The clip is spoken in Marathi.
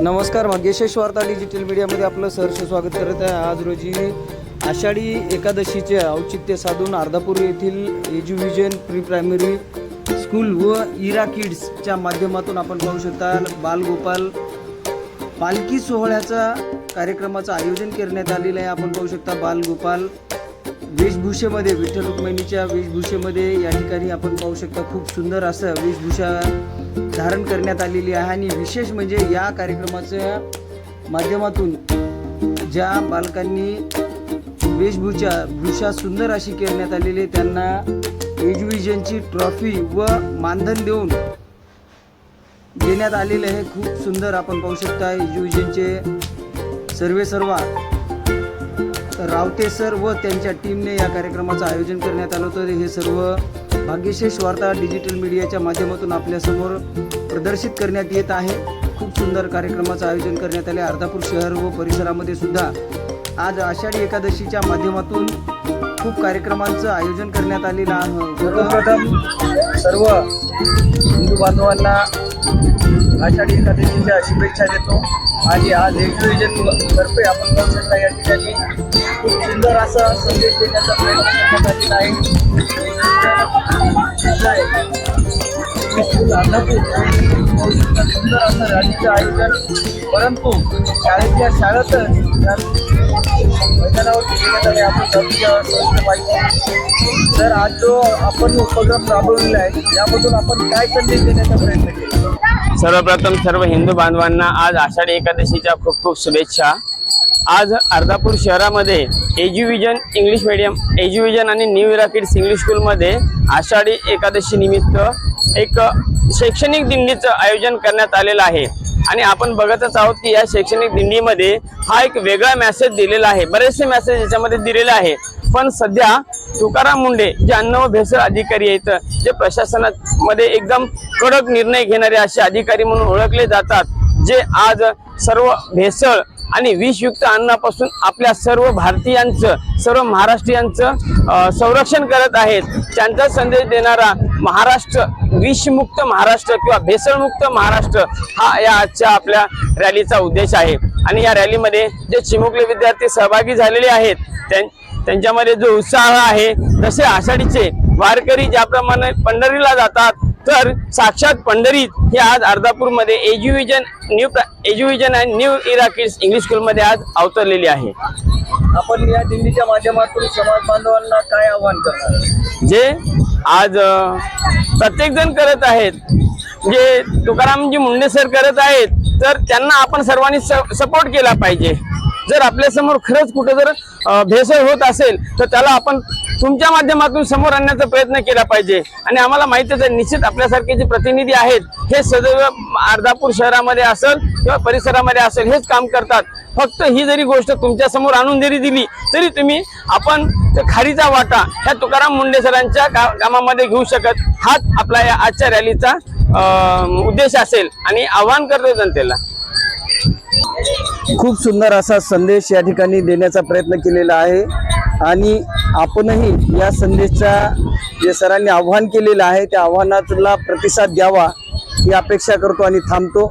नमस्कार, भाग्यशेष वार्ता डिजिटल मीडियामध्ये आपलं सहर्ष स्वागत करत आहे। आज रोजी आषाढी एकादशीचे औचित्य साधून अर्धापूर येथील एज्युविजन प्री प्रायमरी स्कूल व इरा किड्सच्या माध्यमातून आपण पाहू शकता बालगोपाल पालखी सोहळ्याचा कार्यक्रमाचं आयोजन करण्यात आलेलं आहे। आपण पाहू शकता बालगोपाल वेशभूषेमध्ये, विठ्ठल रुक्मिणीच्या वेशभूषेमध्ये या ठिकाणी आपण पाहू शकता खूप सुंदर असं वेशभूषा धारण करण्यात आलेली आहे। आणि विशेष म्हणजे या कार्यक्रमाच्या माध्यमातून ज्या बालकांनी वेशभूषा सुंदर अशी करण्यात आलेली त्यांना एज्युविजनची ट्रॉफी व मानधन देण्यात आलेले आहे। खूप सुंदर आपण पाहू शकता एज्युविजनचे सर्व रावते सर व त्यांच्या टीमने या कार्यक्रमाचं आयोजन करण्यात आलं होतं। हे सर्व भाग्यशेष वार्ता डिजिटल मीडियाच्या माध्यमातून आपल्यासमोर प्रदर्शित करण्यात येत आहे। खूप सुंदर कार्यक्रमाचं आयोजन करण्यात आले। अर्धापूर शहर व परिसरामध्ये सुद्धा आज आषाढी एकादशीच्या माध्यमातून खूप कार्यक्रमांचं आयोजन करण्यात आलेलं आहे। सर्वप्रथम सर्व हिंदू बांधवांना आषाढी एकादशीच्या शुभेच्छा देतो। आणि आज एज्युविजन तर्फे आपण पाहू शकता या ठिकाणी खूप सुंदर असा संदेश देण्याचा प्रयत्न करण्यात आलेला आहे। सुंदर असं रॅलीचं आयोजन, परंतु शाळेतल्या शाळेतच मैदानावर घेण्यात आले। आपण पाहिजे तर आज जो आपण उपक्रम राबवलेला आहे यामधून आपण काय संदेश देण्याचा प्रयत्न केला? सर्वप्रथम सर्व हिंदू बांधवांना आज आषाढी एकादशीच्या खूप खूप शुभेच्छा। आज अर्धापूर शहरामध्ये एज्युविजन इंग्लिश मीडियम, एज्युविजन आणि न्यू इरा किड्स इंग्लिश स्कूलमध्ये आषाढी एकादशी निमित्त एक शैक्षणिक दिंडीचं आयोजन करण्यात आलेलं आहे। आणि आपण बघतच आहोत की या शैक्षणिक दिंडीमध्ये हा एक वेगळा मेसेज दिलेला आहे। बरेचसे मेसेज याच्यामध्ये दिलेले आहे, पण सध्या तुकाराम मुंडे जे अन्न व भेसळ अधिकारी आहेत, जे प्रशासनामध्ये एकदम कडक निर्णय घेणारे असे अधिकारी म्हणून ओळखले जातात, जे आज सर्व भेसळ आणि विषयुक्त अन्नापासून आपल्या सर्व भारतीयांचं, सर्व महाराष्ट्रीयांचं संरक्षण करत आहेत, त्यांचा संदेश देणारा महाराष्ट्र, विषमुक्त महाराष्ट्र किंवा भेसळमुक्त महाराष्ट्र हा या आजच्या आपल्या रॅलीचा उद्देश आहे। आणि या रॅलीमध्ये जे चिमुकले विद्यार्थी सहभागी झालेले आहेत त्यांच्यामध्ये जो उत्साह आहे, जसे आषाढीचे वारकरी ज्याप्रमाणे पंढरीला जातात, तर साक्षात पंढरीत हे आज अर्धापूरमध्ये एज्युविजन आणि न्यू इरा किड्स इंग्लिश स्कूलमध्ये आज अवतरलेली आहे। आपण या दिंडीच्या माध्यमातून समाज बांधवांना काय आव्हान करणार? जे आज प्रत्येक जण करत आहेत, जे तुकारामजी मुंडे सर करत आहेत, तर त्यांना आपण सर्वांनी सपोर्ट केला पाहिजे। जर आपल्या समोर खरंच कुठे जर भेसळ होत असेल तर त्याला आपण तुमच्या माध्यमातून समोर आणण्याचा प्रयत्न केला पाहिजे। आणि आम्हाला माहितीच आहे, निश्चित आपल्यासारखे जे प्रतिनिधी आहेत हे सदैव अर्धापूर शहरामध्ये असेल किंवा परिसरामध्ये असेल हेच काम करतात। फक्त ही जरी गोष्ट तुमच्या समोर आणून जरी दिली तरी तुम्ही आपण खारीचा वाटा ह्या तुकाराम मुंडे सरांच्या कामामध्ये घेऊ शकत, हाच आपला या आजच्या रॅलीचा उद्देश असेल। आणि आवाहन करतो जनतेला। खूप सुंदर असा संदेश या ठिकाणी देण्याचा प्रयत्न केलेला आहे। आणि आपणही या संदेशचा जे सरांनी आव्हान केलेलं आहे त्या आव्हानाला प्रतिसाद द्यावा ही अपेक्षा करतो आणि थांबतो।